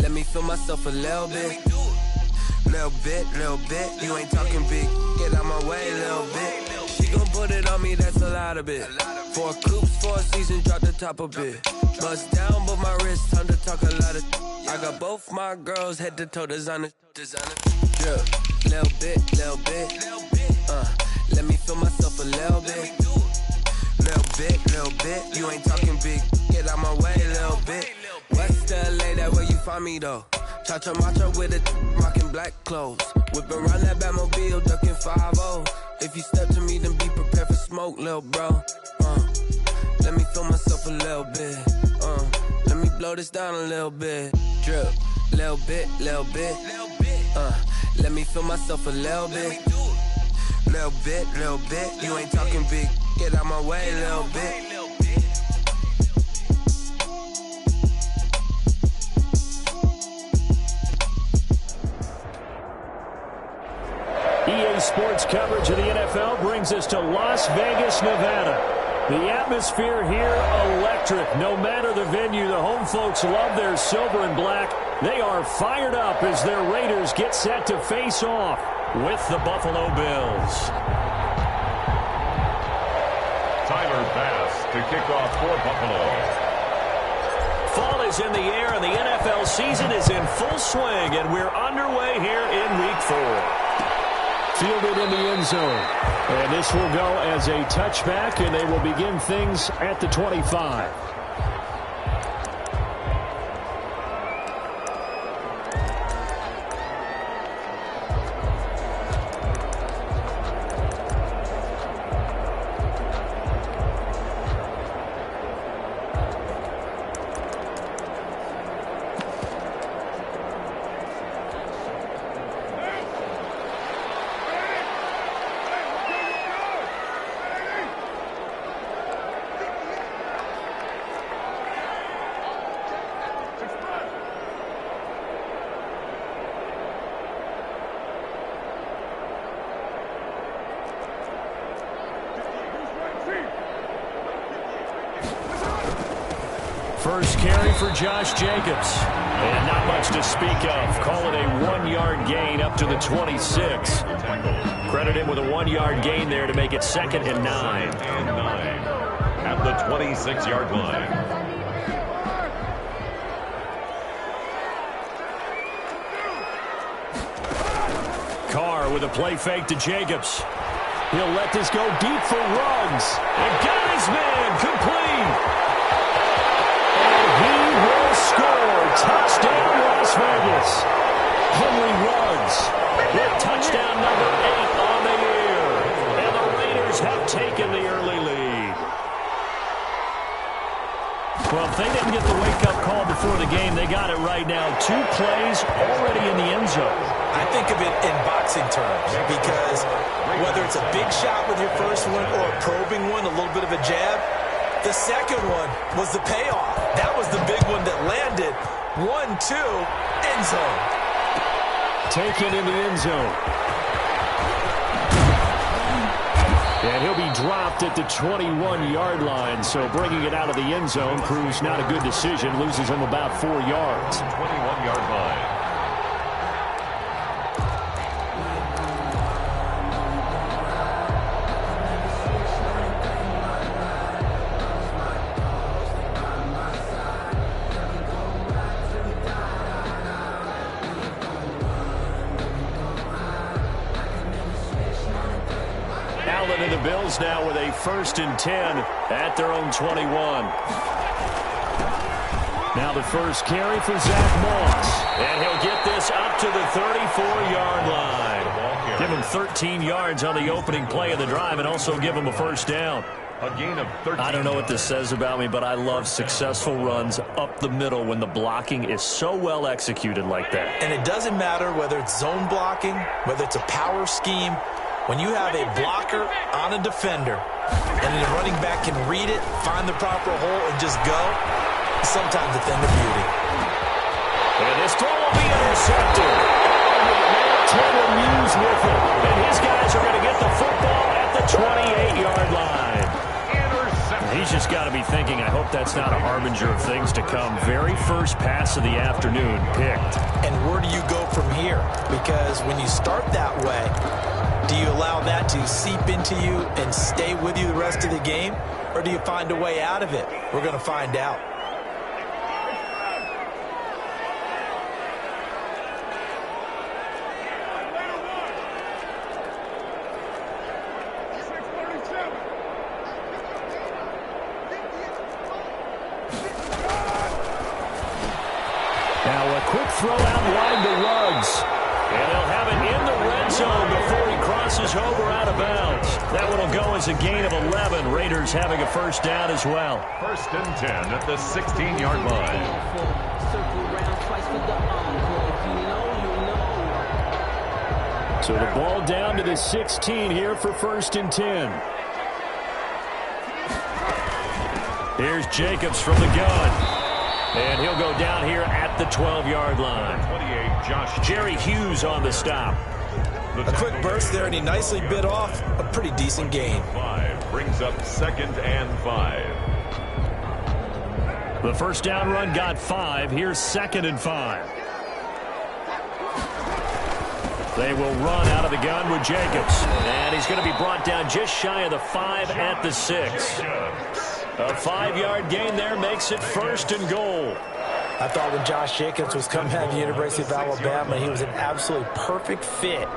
Let me feel myself a little bit. Little bit. You ain't talking big. Get out my way, little bit. She gon' put it on me, that's a lot of it. 4 coops, 4 seasons, drop the top a bit. Bust down, but my wrist, time to talk a lot of. I got both my girls head to toe designer. Drip, little bit. Let me feel myself a little bit. Little bit. You ain't talking big. Get out my way, little bit. West LA, that where you find me though. Cha-cha matcha with it, rocking black clothes. Whipping around that Batmobile, ducking 5-0. If you step to me, then be prepared for smoke, lil' bro. Let me feel myself a little bit. Let me blow this down a little bit. Drip, little bit. Let me feel myself a little bit. Little bit. You ain't talking big. Get out my way, little bit. EA Sports coverage of the NFL brings us to Las Vegas, Nevada. The atmosphere here, electric. No matter the venue, the home folks love their silver and black. They are fired up as their Raiders get set to face off with the Buffalo Bills. Tyler Bass to kick off for Buffalo. Fall is in the air, and the NFL season is in full swing, and we're underway here in Week 4. Fielded in the end zone. And this will go as a touchback, and they will begin things at the 25. First carry for Josh Jacobs. And not much to speak of. Call it a 1-yard gain up to the 26. Credit him with a 1-yard gain there to make it 2nd and 9. At the 26-yard line. Carr with a play fake to Jacobs. He'll let this go deep for Ruggs. And got his man complete. He will score. Touchdown, Las Vegas. Henry Ruggs with touchdown number 8 on the year. And the Raiders have taken the early lead. Well, if they didn't get the wake-up call before the game, they got it right now. 2 plays already in the end zone. I think of it in boxing terms because whether it's a big shot with your first one or a probing one, a little bit of a jab, the second one was the payoff. That was the big one that landed. 1-2, end zone. Taken in the end zone. And he'll be dropped at the 21-yard line. So bringing it out of the end zone proves not a good decision. Loses him about 4 yards. 21-yard line. And the Bills now with a 1st and 10 at their own 21. Now the first carry for Zach Moss. And he'll get this up to the 34-yard line. Give him 13 yards on the opening play of the drive and also give him a first down. A gain of 13. I don't know what this says about me, but I love successful runs up the middle when the blocking is so well executed like that. And it doesn't matter whether it's zone blocking, whether it's a power scheme. When you have a blocker on a defender and the running back can read it, find the proper hole, and just go, sometimes a thing of beauty. And this throw will be intercepted. Taylor Muse with it. And his guys are going to get the football at the 28-yard line. He's just got to be thinking, I hope that's not a harbinger of things to come. Very first pass of the afternoon picked. And where do you go from here? Because when you start that way, do you allow that to seep into you and stay with you the rest of the game? Or do you find a way out of it? We're going to find out. Now a quick throw out wide to Ruggs. And he'll have it in the red zone before he crosses over out of bounds. That one will go as a gain of 11. Raiders having a first down as well. First and 10 at the 16-yard line. So the ball down to the 16 here for first and 10. Here's Jacobs from the gun. And he'll go down here at the 12-yard line. 28, Josh Jerry Hughes on the stop. A quick burst there, and he nicely bit off a pretty decent gain. 5 brings up 2nd and 5. The first down run got 5. Here's 2nd and 5. They will run out of the gun with Jacobs. And he's going to be brought down just shy of the 5 at the 6. A 5-yard gain there makes it 1st and goal. I thought when Josh Jacobs was coming out of the University of Alabama, he was an absolutely perfect fit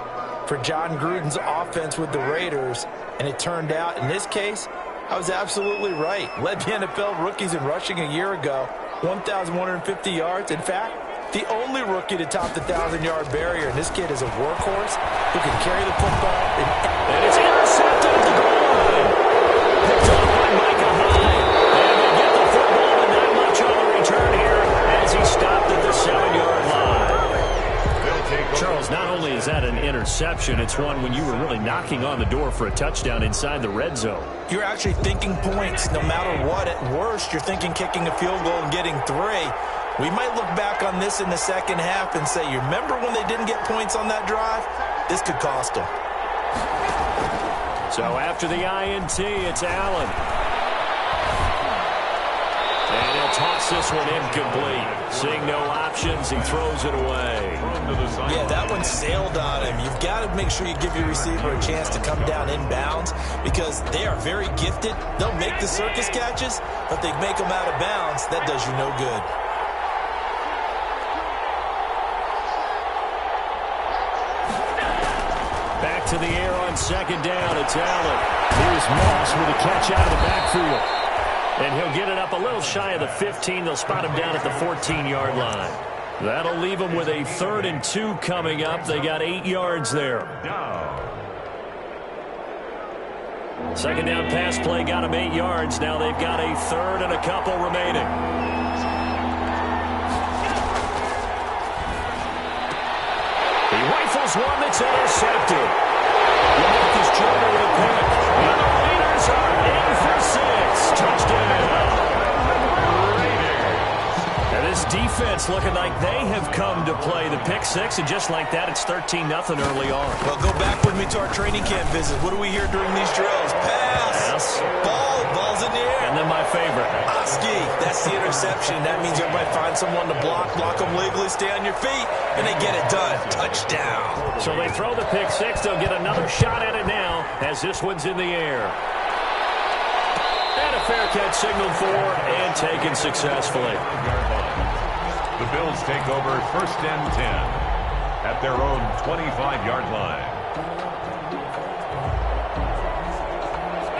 for John Gruden's offense with the Raiders. And it turned out, in this case, I was absolutely right. Led the NFL rookies in rushing a year ago, 1,150 yards. In fact, the only rookie to top the 1,000-yard barrier. And this kid is a workhorse who can carry the football. And it's intercepted at the goal line. Picked up by Micah Hyde. And they'll get the football and not much on the return here as he stopped at the 7-yard line. Charles, not only is that an interception, it's one when you were really knocking on the door for a touchdown inside the red zone. You're actually thinking points no matter what. At worst, you're thinking kicking a field goal and getting 3. We might look back on this in the second half and say, you remember when they didn't get points on that drive? This could cost them. So after the INT, it's Allen. And he'll toss this one incomplete. Seeing no options, he throws it away. Yeah, that one sailed on him. You've got to make sure you give your receiver a chance to come down inbounds because they are very gifted. They'll make the circus catches, but they make them out of bounds. That does you no good. Back to the air on 2nd down. It's Allen. Here's Moss with a catch out of the backfield. And he'll get it up a little shy of the 15. They'll spot him down at the 14-yard line. That'll leave them with a 3rd and 2 coming up. They got 8 yards there. Second down pass play got them 8 yards. Now they've got a 3rd and a couple remaining. He rifles one that's intercepted. Lamarcus Joyner with a pick. And the Raiders are in for 6. Touchdown. And this defense looking like they have come to play the pick 6, and just like that, it's 13-0 early on. Well, go back with me to our training camp visit. What do we hear during these drills? Pass. Ball's in the air. And then my favorite. Oski, that's the interception. That means everybody find someone to block them legally, stay on your feet, and they get it done. Touchdown. So they throw the pick 6. They'll get another shot at it now as this one's in the air. And a fair catch signaled for and taken successfully. The Bills take over 1st and 10 at their own 25-yard line.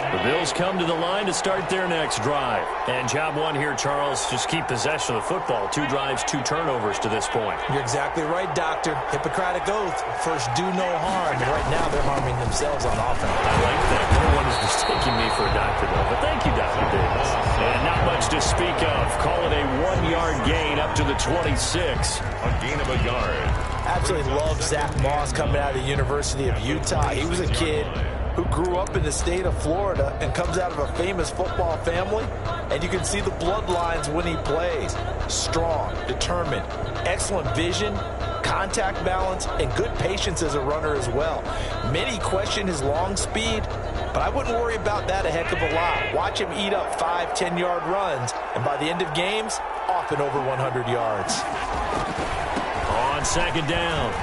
The Bills come to the line to start their next drive. And job one here, Charles, just keep possession of the football. 2 drives, 2 turnovers to this point. You're exactly right, Doctor. Hippocratic oath. First, do no harm. And right now, they're harming themselves on offense. I like that. No one is mistaking me for a doctor, though. But thank you, Dr. Davis. And not much to speak of. Call it a 1-yard gain up to the 26. A gain of a yard. Absolutely love Zach Moss coming out of the University of Utah. He was a kid who grew up in the state of Florida and comes out of a famous football family, and you can see the bloodlines when he plays. Strong, determined, excellent vision, contact balance, and good patience as a runner as well. Many question his long speed. but I wouldn't worry about that a heck of a lot. Watch him eat up 5, 10-yard runs, and by the end of games, often over 100 yards. On second down,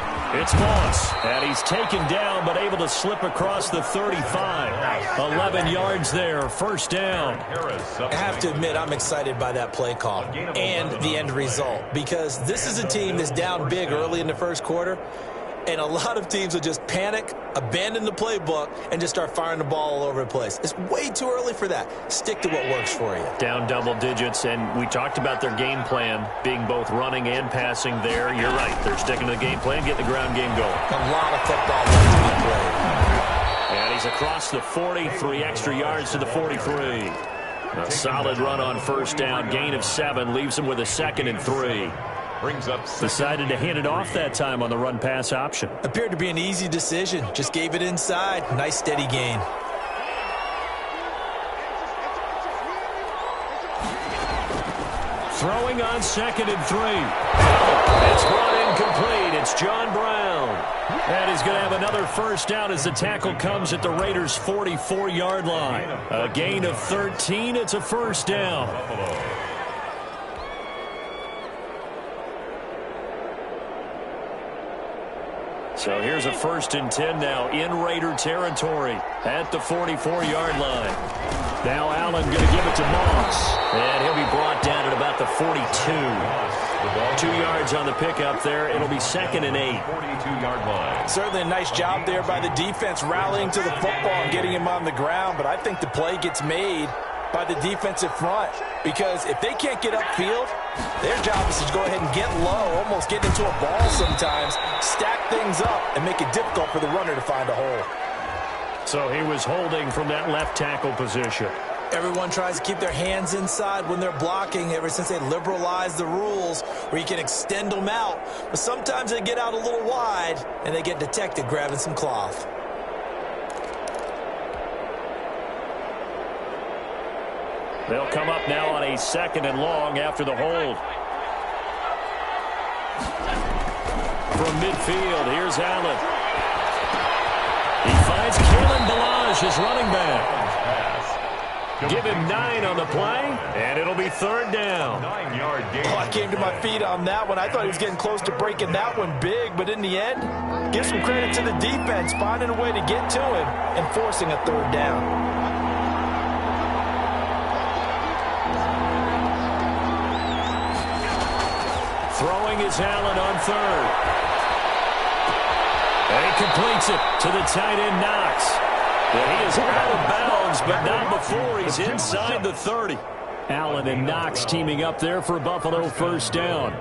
it's Moss, and he's taken down but able to slip across the 35. 11 yards there, first down. I have to admit, I'm excited by that play call and the end result, because this is a team that's down big early in the first quarter, and a lot of teams will just panic, abandon the playbook, and just start firing the ball all over the place. It's way too early for that. Stick to what works for you. Down double digits, and we talked about their game plan being both running and passing there. You're right. They're sticking to the game plan, getting the ground game going. A lot of football left to be played. And he's across the 40, 3 extra yards to the 43. A solid run on first down, gain of 7, leaves him with a 2nd and 3. Brings up decided to hand it off that time on the run-pass option. Appeared to be an easy decision. Just gave it inside. Nice, steady gain. Throwing on 2nd and 3. It's brought incomplete. It's John Brown. And he's going to have another first down as the tackle comes at the Raiders' 44-yard line. A gain of 13. It's a first down. So here's a 1st and 10 now in Raider territory at the 44-yard line. Now Allen going to give it to Moss. And he'll be brought down at about the 42. 2 yards on the pickup there. It'll be 2nd and 8. 42-yard line. Certainly a nice job there by the defense rallying to the football and getting him on the ground. But I think the play gets made by the defensive front, because if they can't get upfield, their job is to go ahead and get low, almost get into a ball sometimes, stack things up, and make it difficult for the runner to find a hole. So he was holding from that left tackle position. Everyone tries to keep their hands inside when they're blocking ever since they liberalized the rules where you can extend them out. But sometimes they get out a little wide, and they get detected grabbing some cloth. They'll come up now on a 2nd and long after the hold. From midfield, here's Allen. He finds Kalen Ballage, his running back. Give him 9 on the play, and it'll be 3rd down. 9-yard gain. Oh, I came to my feet on that one. I thought he was getting close to breaking that one big, but in the end, give some credit to the defense, finding a way to get to him and forcing a 3rd down. Throwing is Allen on 3rd. And he completes it to the tight end, Knox. And he is out of bounds, but not before he's inside the 30. Allen and Knox teaming up there for Buffalo first down.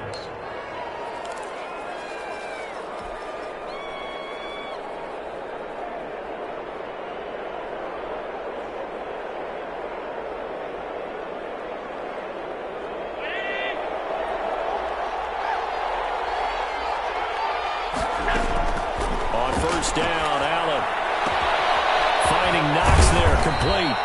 Down, Allen finding Knox there, complete,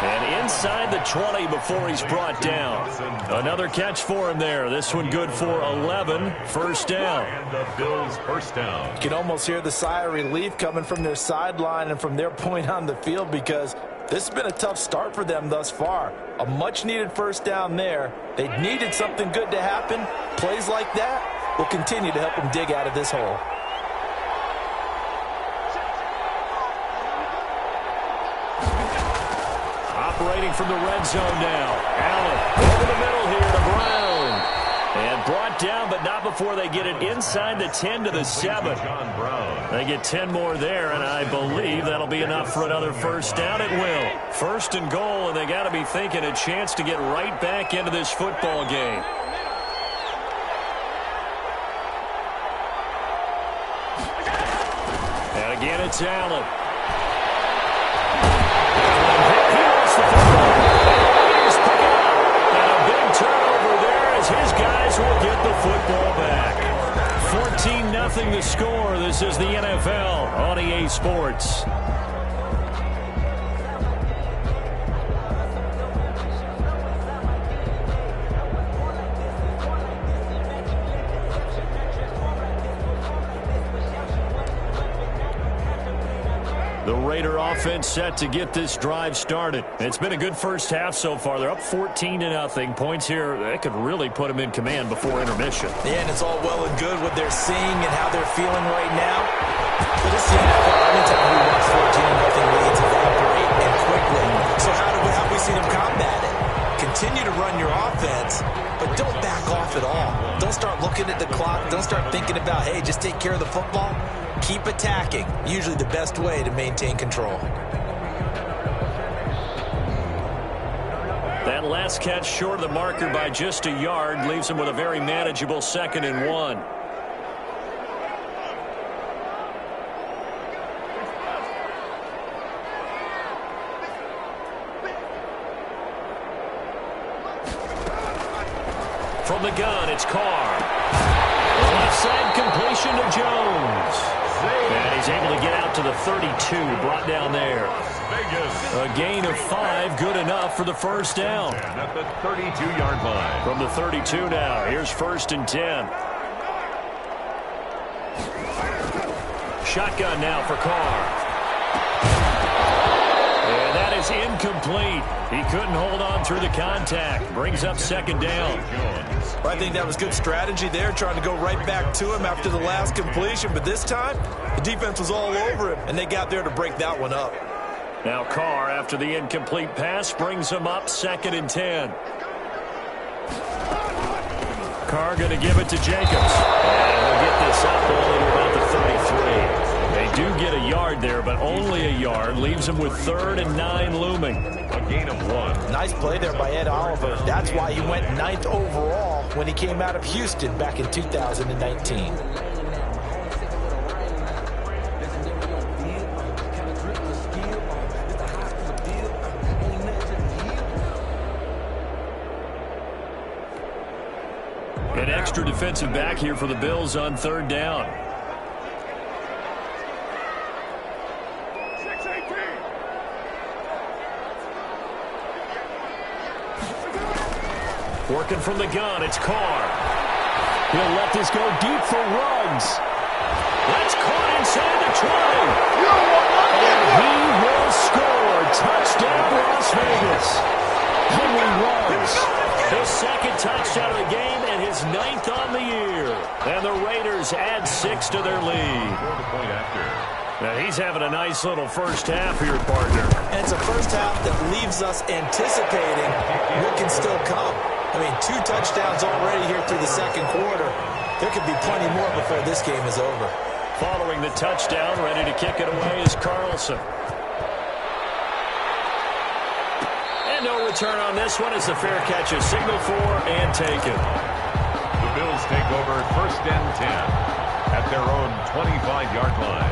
and inside the 20 before he's brought down. Another catch for him there. This one good for 11, first down. And the Bills first down. You can almost hear the sigh of relief coming from their sideline and from their point on the field, because this has been a tough start for them thus far. A much-needed first down there. They needed something good to happen. Plays like that will continue to help them dig out of this hole. Operating from the red zone now. Allen over the middle here to Brown. And brought down, but not before they get it inside the 10 to the 7. John Brown. They get 10 more there, and I believe that'll be enough for another first down. It will. 1st and goal, and they got to be thinking a chance to get right back into this football game. And again, it's Allen. His guys will get the football back. 14-0 the score. This is the NFL on EA Sports. The Raider offense set to get this drive started. It's been a good first half so far. They're up 14-0. Points here, that could really put them in command before intermission. Yeah, and it's all well and good what they're seeing and how they're feeling right now. But it's the NFL. Anytime we watch 14-0 leads evaporate and quickly. So how have we seen them combat it? Continue to run your offense, but don't back off at all. Don't start looking at the clock. Don't start thinking about, hey, just take care of the football. Keep attacking. Usually the best way to maintain control. That last catch short of the marker by just a yard leaves him with a very manageable 2nd and 1. From the gun, it's Carr. Left side completion to Jones. And he's able to get out to the 32, brought down there. A gain of 5, good enough for the first down. At the 32-yard line. From the 32 now, here's 1st and 10. Shotgun now for Carr. And that is incomplete. He couldn't hold on through the contact. Brings up 2nd down. Well, I think that was good strategy there, trying to go right back to him after the last completion. But this time, the defense was all over him, and they got there to break that one up. Now Carr, after the incomplete pass, brings him up 2nd and 10. Carr going to give it to Jacobs. And he'll get this up only to about the 33. They do get a yard there, but only a yard. Leaves them with 3rd and 9 looming. A gain of 1. Nice play there by Ed Oliver. That's why he went 9th overall when he came out of Houston back in 2019. An extra defensive back here for the Bills on 3rd down. Working from the gun, it's Carr. He'll let this go deep for Ruggs. That's caught inside the 20. And he will score. Touchdown, Las Vegas. Henry Ruggs. His 2nd touchdown of the game and his 9th on the year. And the Raiders add 6 to their lead. Now he's having a nice little first half here, partner. And it's a first half that leaves us anticipating what can still come. I mean, 2 touchdowns already here through the 2nd quarter. There could be plenty more before this game is over. Following the touchdown, ready to kick it away is Carlson. And no return on this one as the fair catch is signaled for and taken. The Bills take over 1st and 10 at their own 25-yard line.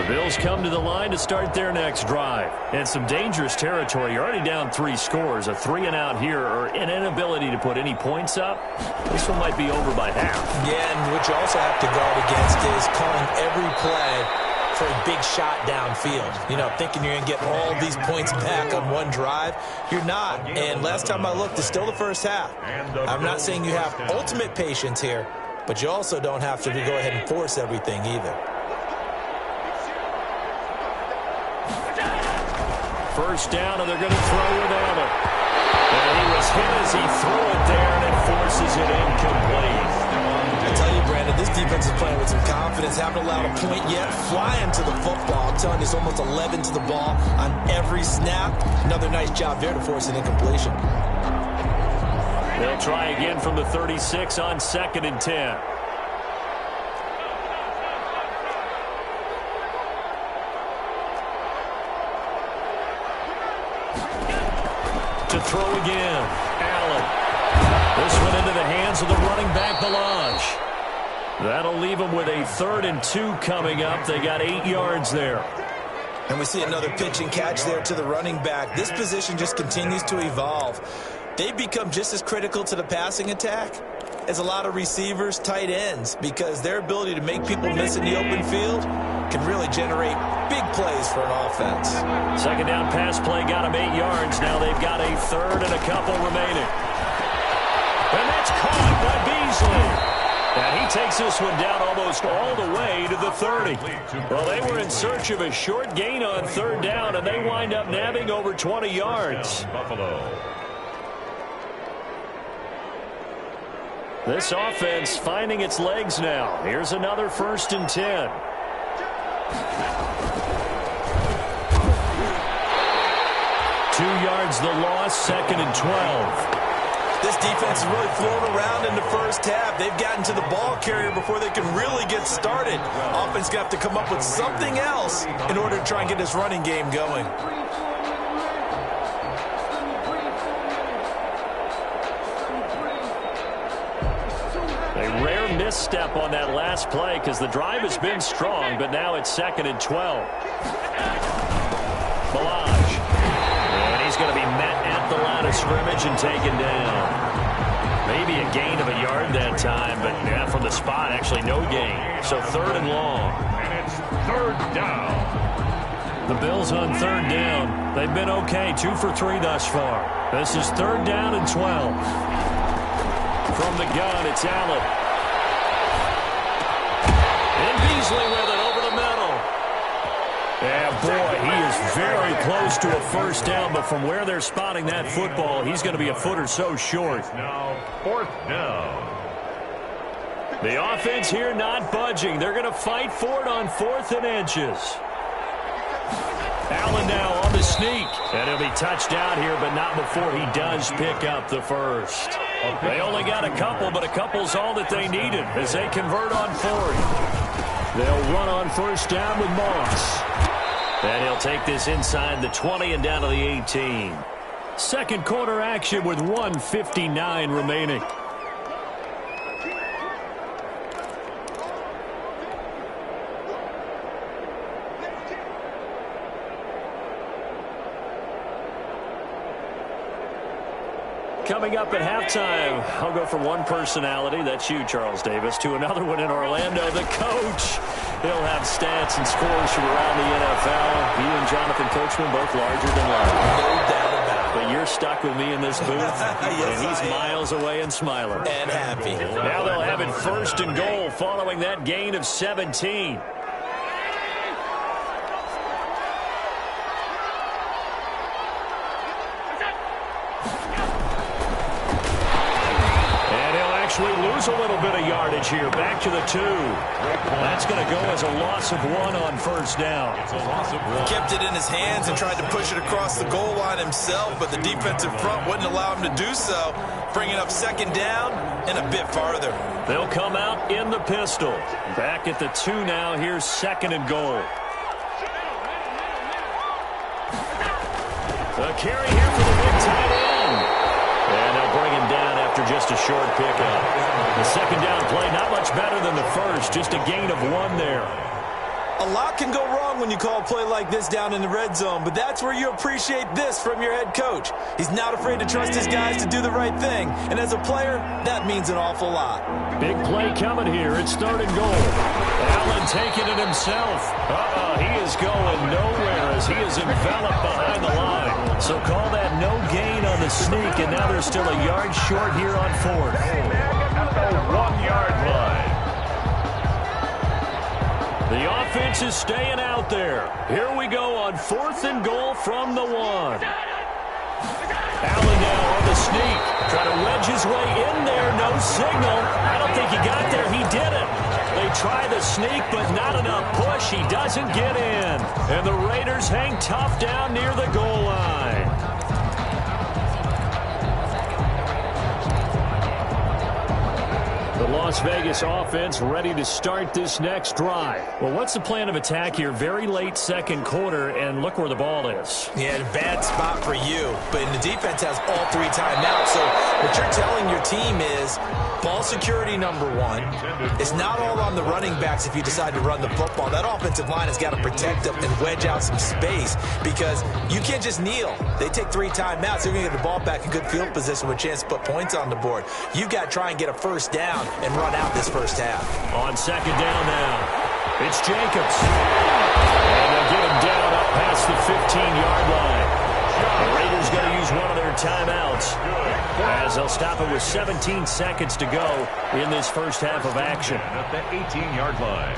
Bills come to the line to start their next drive. And some dangerous territory. You're already down 3 scores. A 3-and-out here or an inability to put any points up. This one might be over by half. Yeah, and what you also have to guard against is calling every play for a big shot downfield. You know, thinking you're going to get all these points back on one drive. You're not. And last time I looked, it's still the first half. I'm not saying you have ultimate patience here, but you also don't have to go ahead and force everything either. First down, and they're going to throw without it. And he was hit as he threw it there, and it forces it incomplete. I tell you, Brandon, this defense is playing with some confidence. Haven't allowed a point yet. Flying to the football. I'm telling you, it's almost 11 to the ball on every snap. Another nice job there to force an incompletion. They'll try again from the 36 on 2nd and 10. To throw again. Allen. This one into the hands of the running back, Melange. That'll leave them with a 3rd and 2 coming up. They got 8 yards there. And we see another pitch and catch there to the running back. This position just continues to evolve. They become just as critical to the passing attack as a lot of receivers, tight ends, because their ability to make people miss in the open field can really generate big plays for an offense. Second down pass play got him 8 yards. Now they've got a third and a couple remaining. And that's caught by Beasley. And he takes this one down almost all the way to the 30. Well, they were in search of a short gain on third down, and they wind up nabbing over 20 yards. Buffalo. This offense finding its legs now. Here's another 1st and 10. Two yards the loss, 2nd and 12. This defense has really flown around in the first half. They've gotten to the ball carrier before they can really get started. Offense going to have to come up with something else in order to try and get this running game going. A rare misstep on that last play because the drive has been strong, but now it's 2nd and 12. Balaj. And he's going to be met at the line of scrimmage and taken down. Maybe a gain of a yard that time, but yeah, from the spot, actually no gain. So 3rd and long. And it's 3rd down. The Bills on 3rd down. They've been okay, 2 for 3 thus far. This is 3rd down and 12. From the gun, it's Allen. And Beasley with it over the middle. Yeah, boy, he is very close to a 1st down, but from where they're spotting that football, he's going to be a foot or so short. Now 4th down. The offense here not budging. They're going to fight for it on 4th and inches. Allen now on the sneak. And he'll be touched out here, but not before he does pick up the 1st. They only got a couple, but a couple's all that they needed as they convert on 4th. They'll run on 1st down with Moss. And he'll take this inside the 20 and down to the 18. Second quarter action with 1:59 remaining. Coming up at halftime, I'll go from one personality, that's you, Charles Davis, to another one in Orlando, the coach. He'll have stats and scores from around the NFL. He and Jonathan Coachman both larger than life. No doubt about it. But you're stuck with me in this booth, Yes, and he's miles away and smiling. And happy. Now they'll have it 1st and goal following that gain of 17. Lose a little bit of yardage here. Back to the 2. That's going to go as a loss of 1 on 1st down. It's a loss of 1. Kept it in his hands and tried to push it across the goal line himself, but the defensive front wouldn't allow him to do so, bringing up 2nd down and a bit farther. They'll come out in the pistol. Back at the 2 now. Here's 2nd and goal. The carry here for the big tight end. And they'll bring him down after just a short pickup. The 2nd down play, not much better than the 1st, just a gain of 1 there. A lot can go wrong when you call a play like this down in the red zone, but that's where you appreciate this from your head coach. He's not afraid to trust his guys to do the right thing, and as a player, that means an awful lot. Big play coming here. It's 3rd and goal. Allen taking it himself. He is going nowhere as he is enveloped behind the line. So call that no gain on the sneak, and now they're still a yard short here on 4th. At the 1-yard line. The offense is staying out there. Here we go on 4th and goal from the 1. Allen now on the sneak. Trying to wedge his way in there. No signal. I don't think he got there. He didn't. They try the sneak, but not enough push. He doesn't get in. And the Raiders hang tough down near the goal line. The Las Vegas offense ready to start this next drive. Well, what's the plan of attack here? Very late 2nd quarter, and look where the ball is. Yeah, a bad spot for you, but the defense has all 3 timeouts. So what you're telling your team is ball security number 1. It's not all on the running backs if you decide to run the football. That offensive line has got to protect them and wedge out some space because you can't just kneel. They take 3 timeouts. They're going to get the ball back in good field position with a chance to put points on the board. You've got to try and get a 1st down and run out this 1st half. On 2nd down now. It's Jacobs. And they'll get him down up past the 15-yard line. The Raiders going to use one of their timeouts as they'll stop it with 17 seconds to go in this first half of action. At the 18-yard line.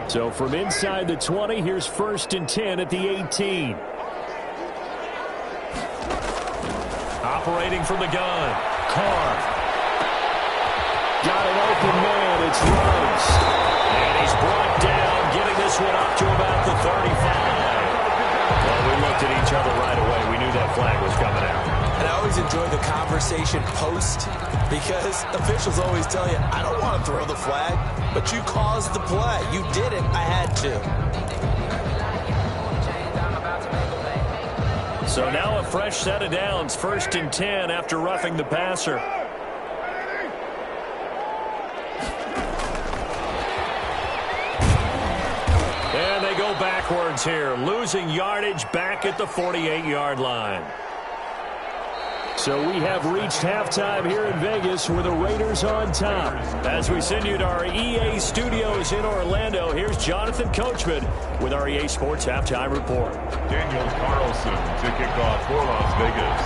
So from inside the 20, here's 1st and 10 at the 18. Operating from the gun, Carr. Got an open man, it's Ruggs. And he's brought down, getting this one up to about the 35. Well, we looked at each other right away. We knew that flag was coming out. And I always enjoy the conversation post because officials always tell you, I don't want to throw the flag, but you caused the play. You did it. I had to. So now a fresh set of downs, 1st and 10 after roughing the passer. And they go backwards here, losing yardage back at the 48-yard line. So we have reached halftime here in Vegas with the Raiders on top. As we send you to our EA studios in Orlando, here's Jonathan Coachman with our EA Sports Halftime Report. Daniel Carlson to kick off for Las Vegas.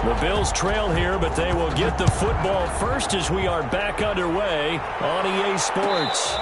The Bills trail here, but they will get the football first as we are back underway on EA Sports.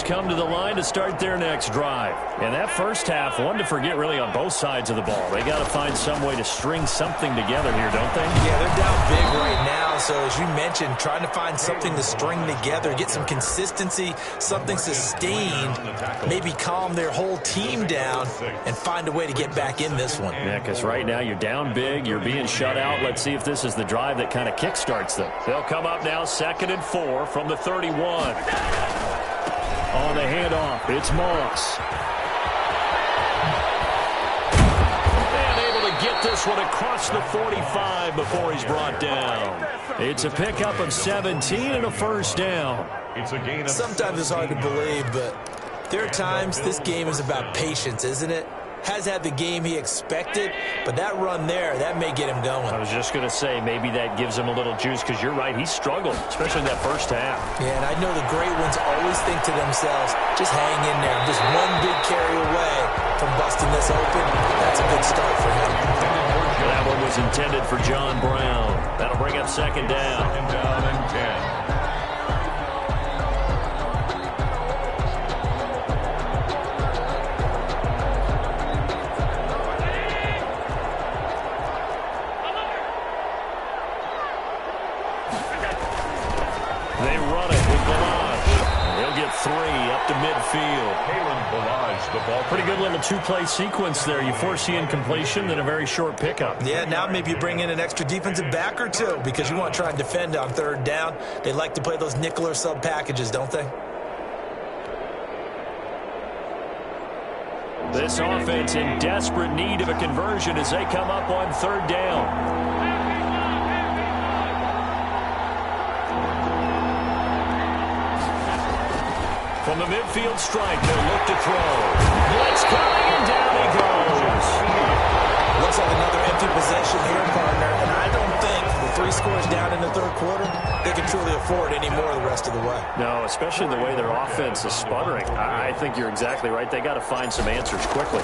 Come to the line to start their next drive. And that first half, one to forget really on both sides of the ball. They got to find some way to string something together here, don't they? Yeah, they're down big right now. So as you mentioned, trying to find something to string together, get some consistency, something sustained, maybe calm their whole team down and find a way to get back in this one. Yeah, because right now you're down big, you're being shut out. Let's see if this is the drive that kind of kickstarts them. They'll come up now 2nd and 4 from the 31. On the handoff, it's Moss. And able to get this one across the 45 before he's brought down. It's a pickup of 17 and a first down. It's a gain of Sometimes it's hard to believe, but there are times this game is about patience, isn't it? Has had the game he expected, but that run there, that may get him going. I was just going to say, maybe that gives him a little juice, because you're right, he struggled, especially in that first half. Yeah, and I know the great ones always think to themselves, just hang in there. Just one big carry away from busting this open. That's a good start for him. That one was intended for John Brown. That'll bring up 2nd down. 2nd down and 10. Up to midfield. The ball. Pretty good little two-play sequence there. You force the incompletion, then a very short pickup. Yeah, now maybe you bring in an extra defensive back or two because you want to try and defend on 3rd down. They like to play those nickel or sub packages, don't they? This offense in desperate need of a conversion as they come up on 3rd down. From the midfield strike, they'll look to throw. Blitz coming, and down he goes. Looks like another empty possession here, partner, and I don't think with 3 scores down in the 3rd quarter, they can truly afford any more the rest of the way. No, especially the way their offense is sputtering. I think you're exactly right. They got to find some answers quickly.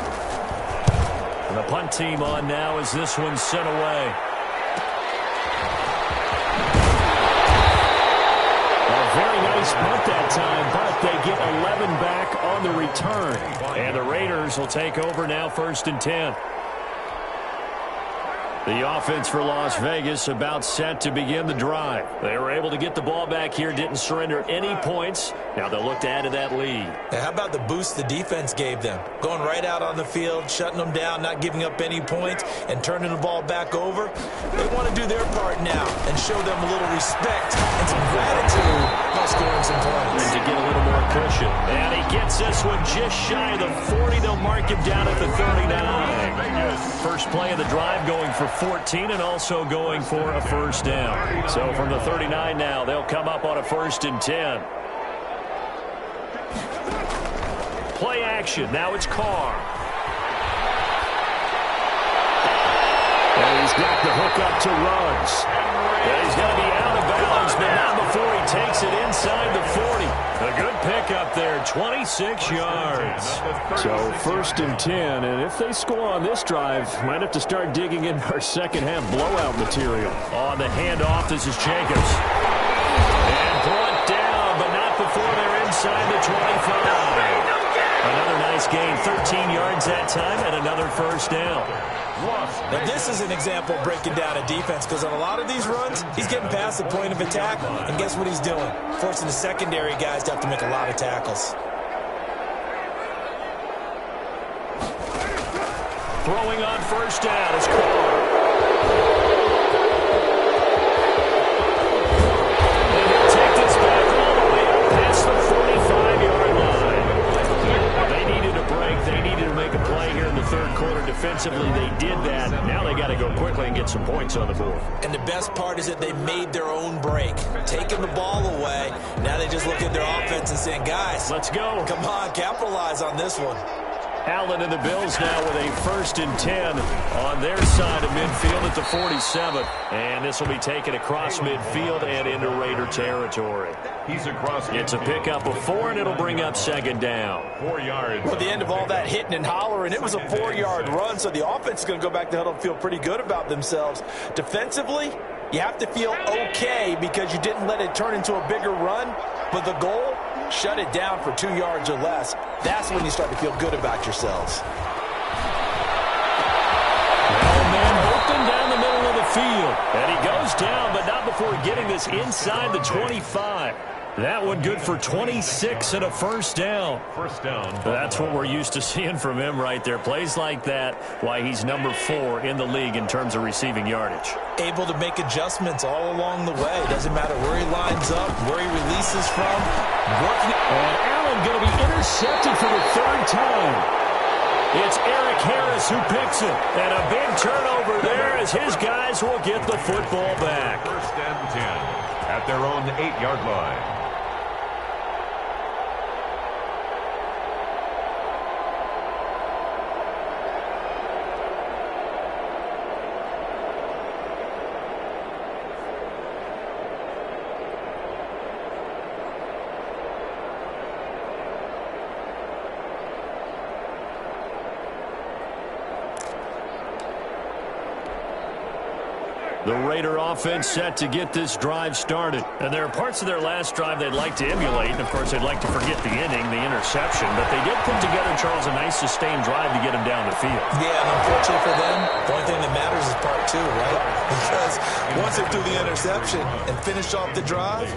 And the punt team on now as this one's sent away. Very nice punt that time, but they get 11 back on the return. And the Raiders will take over now 1st and 10. The offense for Las Vegas about set to begin the drive. They were able to get the ball back here, didn't surrender any points. Now they'll look to add to that lead. Yeah, how about the boost the defense gave them? Going right out on the field, shutting them down, not giving up any points, and turning the ball back over. They want to do their part now and show them a little respect and some gratitude by scoring some points. And to get a little more cushion. And he gets this one just shy of the 40. They'll mark him down at the 39. First play of the drive going for 14 and also going for a first down. So from the 39 now, they'll come up on a 1st and 10. Play action. Now it's Carr. And he's got the hook up to Ruggs. And he's going to be out of bounds, but not before he takes it inside the 40. A good pickup there, 26 yards. So 1st and 10, and if they score on this drive, might have to start digging in our second half blowout material. On the handoff, this is Jacobs. And brought down, but not before they're inside the 25. Another nice gain, 13 yards that time, and another first down. Now, this is an example of breaking down a defense because on a lot of these runs, he's getting past the point of attack, and guess what he's doing? Forcing the secondary guys to have to make a lot of tackles. Throwing on first down is Carr. And he'll take this back all the way up past the 45-yard line. They needed a break. They needed to make a play here in the third quarter. Defensively, they did that. Now they got to go quickly and get some points on the board. And the best part is that they made their own break. Taking the ball away. Now they just look at their offense and saying, guys, let's go. Come on, capitalize on this one. Allen and the Bills now with a 1st and 10 on their side of midfield at the 47. And this will be taken across midfield and into Raider territory. He's across. It's a pickup of 4, and it'll bring up 2nd down. 4 yards. Well, at the end of all that hitting and hollering, it was a 4-yard run, so the offense is going to go back to the huddle and feel pretty good about themselves. Defensively, you have to feel okay because you didn't let it turn into a bigger run, but the goal, shut it down for 2 yards or less. That's when you start to feel good about yourselves. Man open down the middle of the field. And he goes down, but not before getting this inside the 25. That one good for 26 and a first down. First down. That's what we're used to seeing from him right there. Plays like that, why he's number 4 in the league in terms of receiving yardage. Able to make adjustments all along the way. Doesn't matter where he lines up, where he releases from. And Allen going to be intercepted for the 3rd time. It's Eric Harris who picks it. And a big turnover there as his guys will get the football back. 1st and 10 at their own 8-yard line. The Raider offense set to get this drive started. And there are parts of their last drive they'd like to emulate. And, of course, they'd like to forget the inning, the interception. But they did put together, Charles, a nice sustained drive to get them down the field. Yeah, and unfortunately for them, the only thing that matters is part 2, right? Because once they threw the interception and finished off the drive,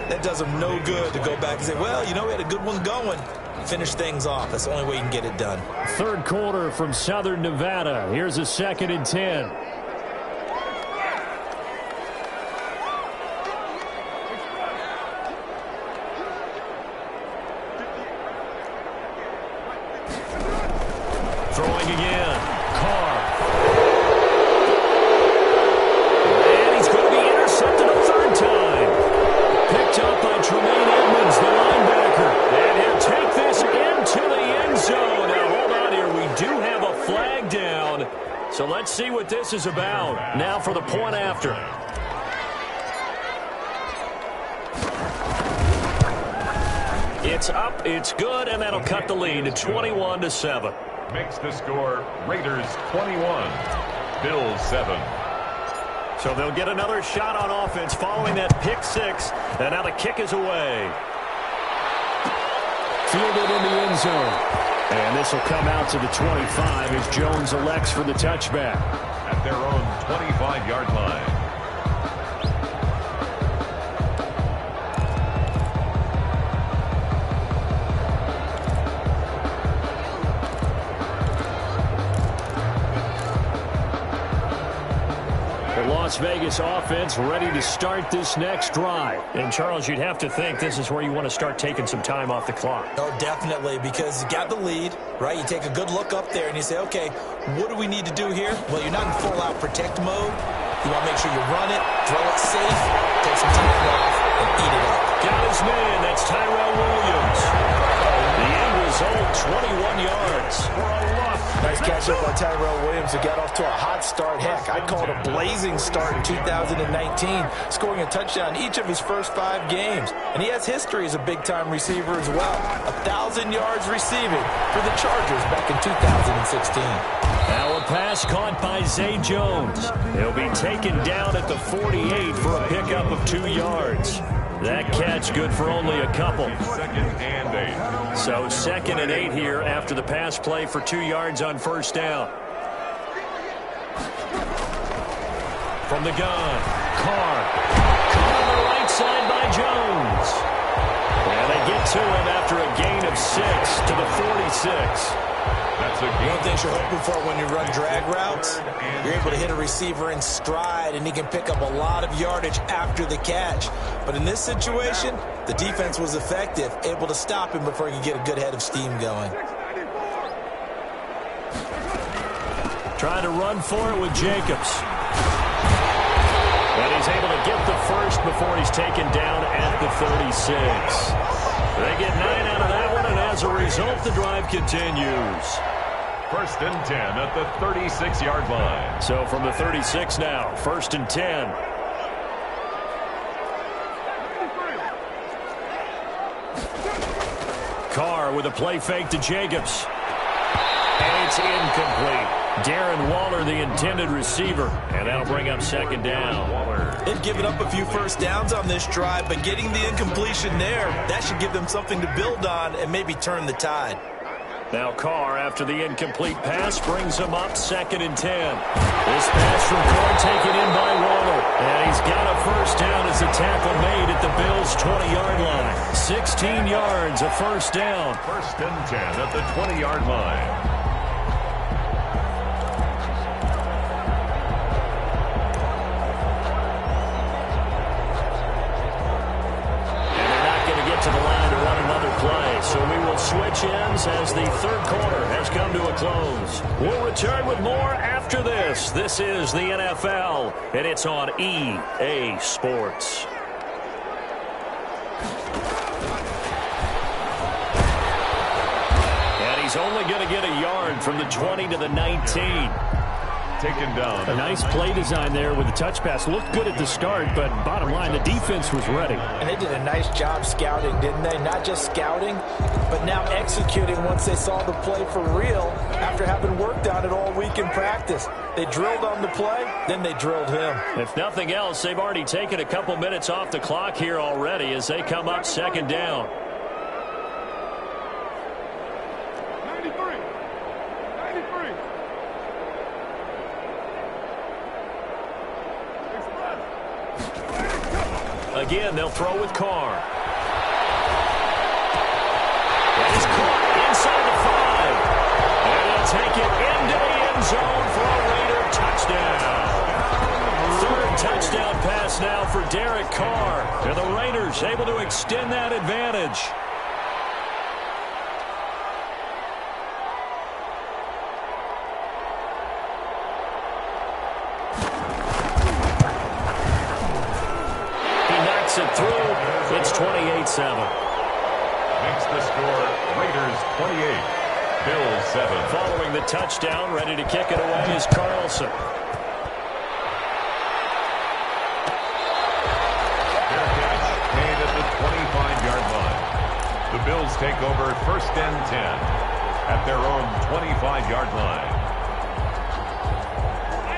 that does them no good to go back and say, well, you know, we had a good one going. Finish things off. That's the only way you can get it done. Third quarter from Southern Nevada. Here's a 2nd and 10. Throwing again. Carr. And he's going to be intercepted a 3rd time. Picked up by Tremaine Edmonds, the linebacker. And he'll take this into the end zone. Now, hold on here. We do have a flag down. So let's see what this is about. Now for the point after. It's up, it's good, and that'll cut the lead to 21-7. Makes the score Raiders 21, Bills 7. So they'll get another shot on offense following that pick 6. And now the kick is away. Fielded in the end zone. And this will come out to the 25 as Jones elects for the touchback. at their own 25-yard line. Las Vegas offense ready to start this next drive. And, Charles, you'd have to think this is where you want to start taking some time off the clock. Oh, definitely, because you got the lead, right? You take a good look up there and you say, okay, what do we need to do here? Well, you're not in full-out protect mode. You want to make sure you run it, throw it safe, take some time off, and eat it up. Got his man. That's Tyrell Williams. The end result, 21 yards for a loss. Nice catch up by Tyrell Williams, who got off to a hot start. Heck, I call it a blazing start in 2019, scoring a touchdown each of his first 5 games. And he has history as a big-time receiver as well. 1,000 yards receiving for the Chargers back in 2016. Now a pass caught by Zay Jones. He'll be taken down at the 48 for a pickup of 2 yards. That catch good for only a couple. 2nd and 8. So 2nd and 8 here after the pass play for 2 yards on first down. From the gun, Carr. Caught on the right side by Jones. And they get to him after a gain of 6 to the 46. That's a One good thing you're hoping for when you run drag routes, you're able to hit a receiver in stride, and he can pick up a lot of yardage after the catch. But in this situation, the defense was effective, able to stop him before he could get a good head of steam going. Trying to run for it with Jacobs. And he's able to get the first before he's taken down at the 36. They get 9 out of that one, and as a result, the drive continues. 1st and 10 at the 36-yard line. So from the 36 now, 1st and 10. Carr with a play fake to Jacobs. And it's incomplete. Darren Waller, the intended receiver. And that'll bring up 2nd down. They've given up a few first downs on this drive, but getting the incompletion there, that should give them something to build on and maybe turn the tide. Now Carr, after the incomplete pass, brings him up 2nd and 10. This pass from Carr taken in by Waller. And he's got a first down as the tackle made at the Bills' 20-yard line. 16 yards, a first down. 1st and 10 at the 20-yard line. To the line to run another play. So we will switch ends as the 3rd quarter has come to a close. We'll return with more after this. This is the NFL, and it's on EA Sports. And he's only going to get a yard from the 20 to the 19. Taken down. A nice play design there with the touch pass. Looked good at the start, but bottom line, the defense was ready. And they did a nice job scouting, didn't they? Not just scouting, but now executing once they saw the play for real after having worked on it all week in practice. They drilled on the play, then they drilled him. If nothing else, they've already taken a couple minutes off the clock here already as they come up 2nd down. Again, they'll throw with Carr. That is caught inside the 5. And they'll take it into the end zone for a Raider touchdown. 3rd touchdown pass now for Derek Carr. And the Raiders able to extend that advantage. It through. It's 28-7. Makes the score Raiders 28, Bills 7. Following the touchdown, ready to kick it away is Carlson. Fair catch made at the 25-yard line. The Bills take over 1st and 10 at their own 25-yard line.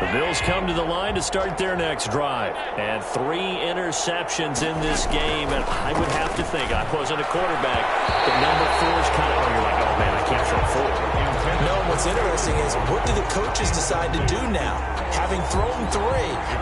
The Bills come to the line to start their next drive. And 3 interceptions in this game. And I would have to think, I wasn't a quarterback, but number 4 is kind of, you're like, oh, man, I can't throw 4. No, what's interesting is, what do the coaches decide to do now? Having thrown 3,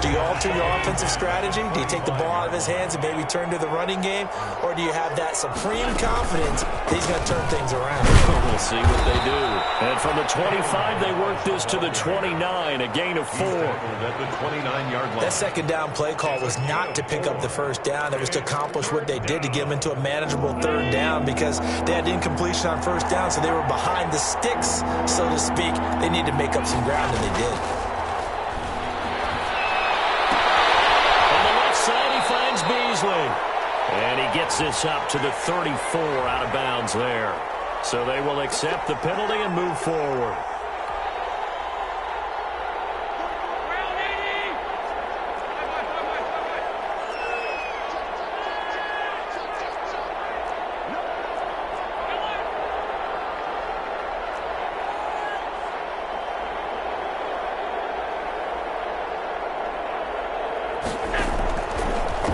do you alter your offensive strategy? Do you take the ball out of his hands and maybe turn to the running game? Or do you have that supreme confidence that he's going to turn things around? We'll see what they do. And from the 25, they work this to the 29, a gain of 4. At the 29-yard line. That second down play call was not to pick up the first down. It was to accomplish what they did, to get them into a manageable third down, because they had incompletion on first down, so they were behind the sticks, so to speak. They needed to make up some ground, and they did. On the left side, he finds Beasley. And he gets this up to the 34, out of bounds there. So they will accept the penalty and move forward.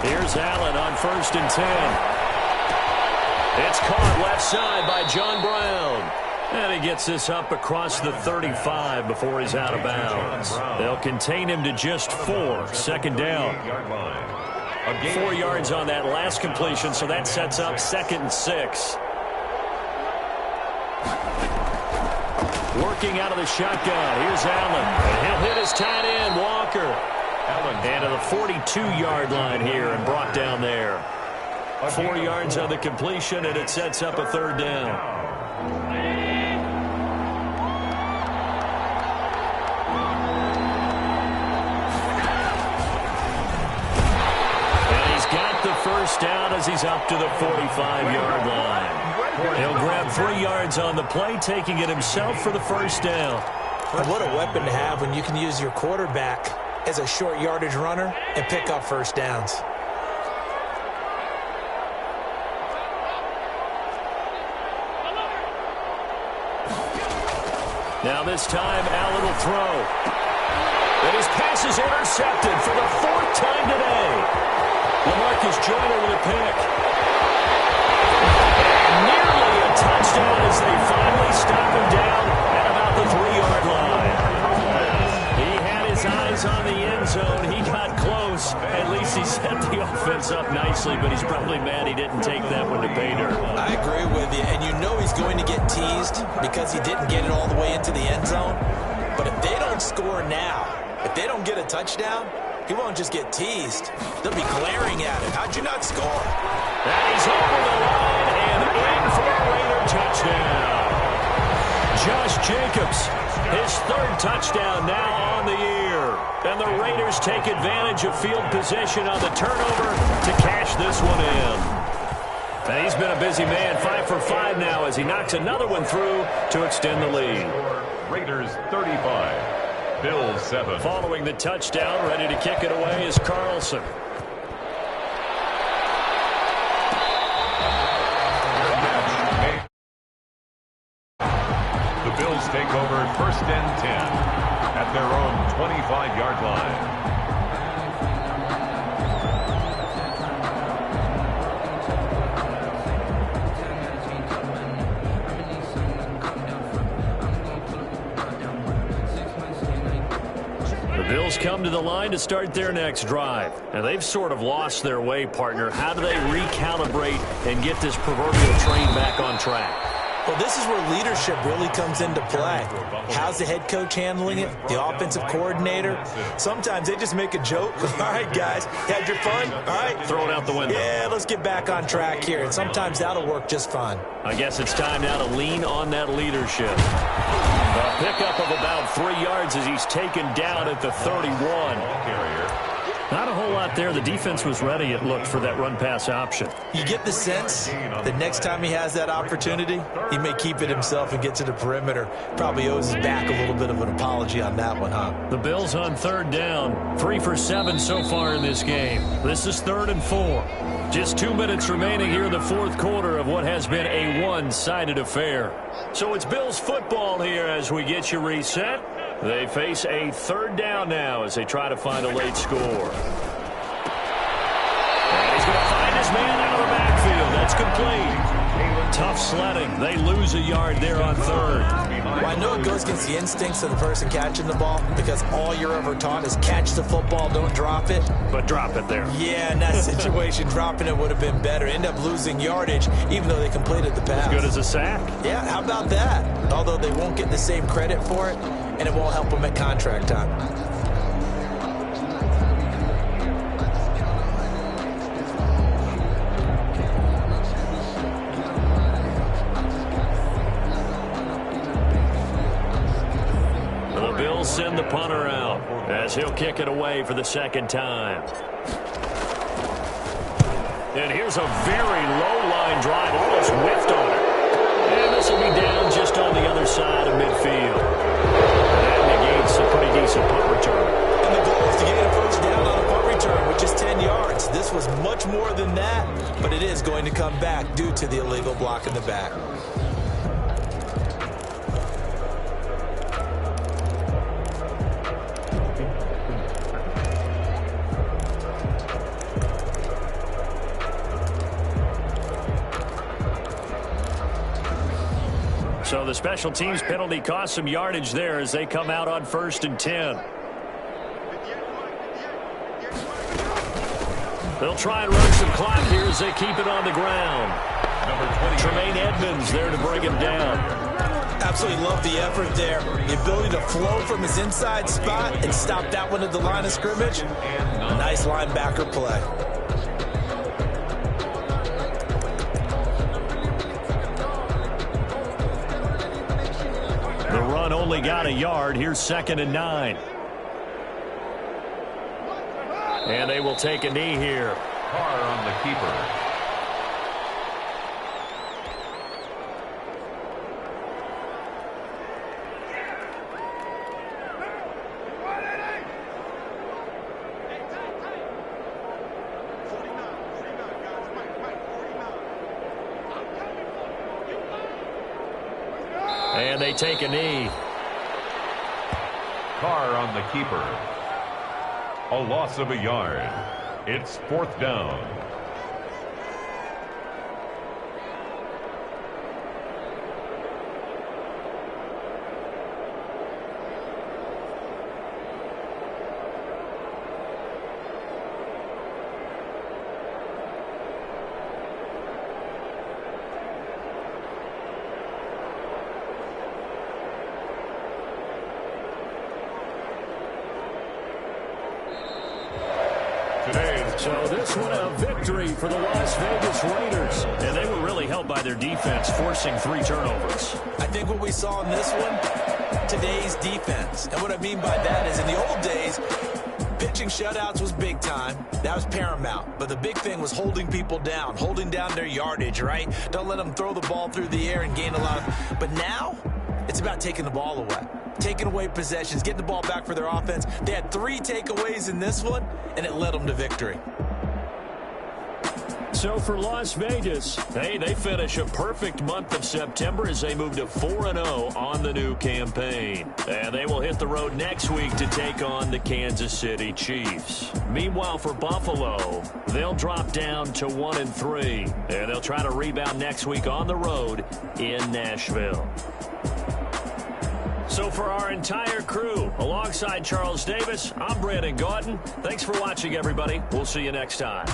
Here's Allen on 1st and 10. It's caught left side by John Brown. And he gets this up across the 35 before he's out of bounds. They'll contain him to just 4, second down. 4 yards on that last completion, so that sets up 2nd and 6. Working out of the shotgun. Here's Allen. And he'll hit his tight end, Walker. And to the 42-yard line here and brought down there. 4 yards on the completion, and it sets up a third down. And he's got the first down as he's up to the 45-yard line. He'll grab 3 yards on the play, taking it himself for the first down. And what a weapon to have when you can use your quarterback as a short yardage runner and pick up first downs. Now this time, Allen will throw. And his pass is intercepted for the 4th time today. LaMarcus Joyner with a pick. And nearly a touchdown as they finally stop him down at about the 3-yard line. He had his eyes on the end zone. He got close. At least he set the offense up nicely, but he's probably mad he didn't take that one to pay dirt. I agree with you, and you know he's going to get teased because he didn't get it all the way into the end zone. But if they don't score now, if they don't get a touchdown, he won't just get teased. They'll be glaring at him. How'd you not score? And he's over the line and in for a Raider touchdown. Josh Jacobs, his 3rd touchdown now on the year. And the Raiders take advantage of field position on the turnover to cash this one in. And he's been a busy man, 5 for 5 now as he knocks another one through to extend the lead. Raiders 35, Bills 7. Following the touchdown, ready to kick it away is Carlson. The Bills take over 1st and 10 at their own 25-yard line. The Bills come to the line to start their next drive. And they've sort of lost their way, partner. How do they recalibrate and get this proverbial train back on track? Well, this is where leadership really comes into play. How's the head coach handling it? The offensive coordinator? Sometimes they just make a joke. All right, guys, had your fun? All right. Throw it out the window. Yeah, let's get back on track here. And sometimes that'll work just fine. I guess it's time now to lean on that leadership. A pickup of about 3 yards as he's taken down at the 31. Not a whole lot there. The defense was ready, it looked, for that run-pass option. You get the sense that next time he has that opportunity, he may keep it himself and get to the perimeter. Probably owes his back a little bit of an apology on that one, huh? The Bills on 3rd down. 3 for 7 so far in this game. This is 3rd and 4. Just 2 minutes remaining here in the 4th quarter of what has been a one-sided affair. So it's Bills football here as we get you reset. They face a 3rd down now as they try to find a late score. And he's going to find his man out of the backfield. That's complete. Tough sledding. They lose a yard there on 3rd. Well, I know it goes against the instincts of the person catching the ball because all you're ever taught is catch the football, don't drop it. But drop it there. Yeah, in that situation, dropping it would have been better. End up losing yardage, even though they completed the pass. As good as a sack. Yeah, how about that? Although they won't get the same credit for it, and it won't help them at contract time. Send the punter out as he'll kick it away for the second time. And here's a very low line drive, almost whiffed on it. And this will be down just on the other side of midfield. That negates a pretty decent punt return. And the goal is to gain a first down on a punt return, which is 10 yards. This was much more than that, but it is going to come back due to the illegal block in the back. So the special teams penalty cost some yardage there as they come out on 1st and 10. They'll try and run some clock here as they keep it on the ground. Tremaine Edmonds there to bring him down. Absolutely love the effort there. The ability to flow from his inside spot and stop that one at the line of scrimmage. Nice linebacker play. The run only got a yard. Here's 2nd and 9. And they will take a knee here. Carr on the keeper. And they take a knee. Carr on the keeper. A loss of a yard. It's 4th down. So this one a victory for the Las Vegas Raiders. And they were really helped by their defense, forcing 3 turnovers. I think what we saw in this one, today's defense. And what I mean by that is in the old days, pitching shutouts was big time. That was paramount. But the big thing was holding people down, holding down their yardage, right? Don't let them throw the ball through the air and gain a lot of... But now, it's about taking the ball away. Taking away possessions, getting the ball back for their offense. They had 3 takeaways in this one, and it led them to victory. So for Las Vegas, hey, they finish a perfect month of September as they move to 4-0 on the new campaign. And they will hit the road next week to take on the Kansas City Chiefs. Meanwhile, for Buffalo, they'll drop down to 1-3. And they'll try to rebound next week on the road in Nashville. So for our entire crew, alongside Charles Davis, I'm Brandon Gautin. Thanks for watching, everybody. We'll see you next time.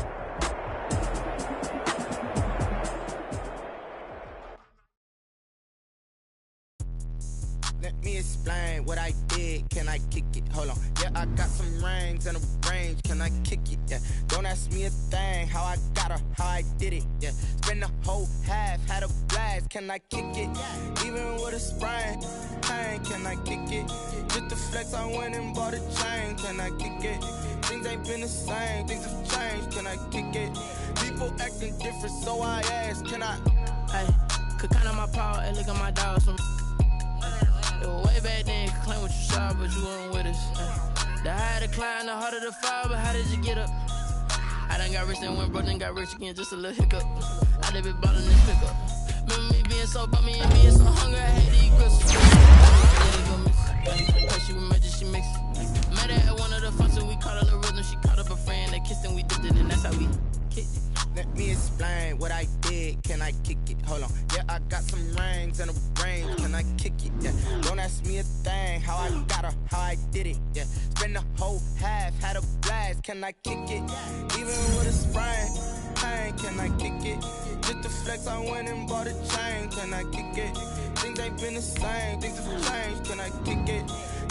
Let me explain what I did. Can I kick it? Hold on. Yeah, I got some rings and a range. Can I kick it? Yeah. Don't ask me a thing. How I got her, how I did it. Yeah. Spend the whole half, had a blast. Can I kick it? Even with a sprain. Pain, can I kick it? Just the flex, I went and bought a chain. Can I kick it? Things ain't been the same. Things have changed. Can I kick it? People acting different, so I ask. Can I? Hey, could count on my power and look at my dogs from. Way back then, you could claim what you saw, but you weren't with us. The higher the climb, the harder the fall, but how did you get up? I done got rich and went broke, then got rich again, just a little hiccup. I done been ballin' this pickup. Remember me being so bummy and being so hungry, I had to eat grits. She was magic, she mixed. Met her at one of the functions, we caught her the rhythm, she caught up a friend, they kissed and we dipped it, and that's how we kicked it. Let me explain what I did. Can I kick it? Hold on. Yeah, I got some rings and a range. Can can I kick it? Yeah. Don't ask me a thing, how I got her, how I did it. Yeah. Spend the whole half, had a blast, can I kick it? Even with a sprain, pain, can I kick it? Just the flex, I went and bought a chain, can I kick it? Things ain't been the same, things have changed, can I kick it?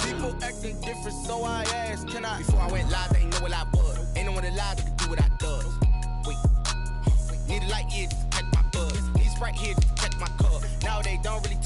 People acting different, so I asked, can I? Before I went live, they ain't know what I was. Ain't no one alive that could do what I does. Wait, need a light here just to catch my buzz. Need Sprite here just to catch my cup. Now they don't really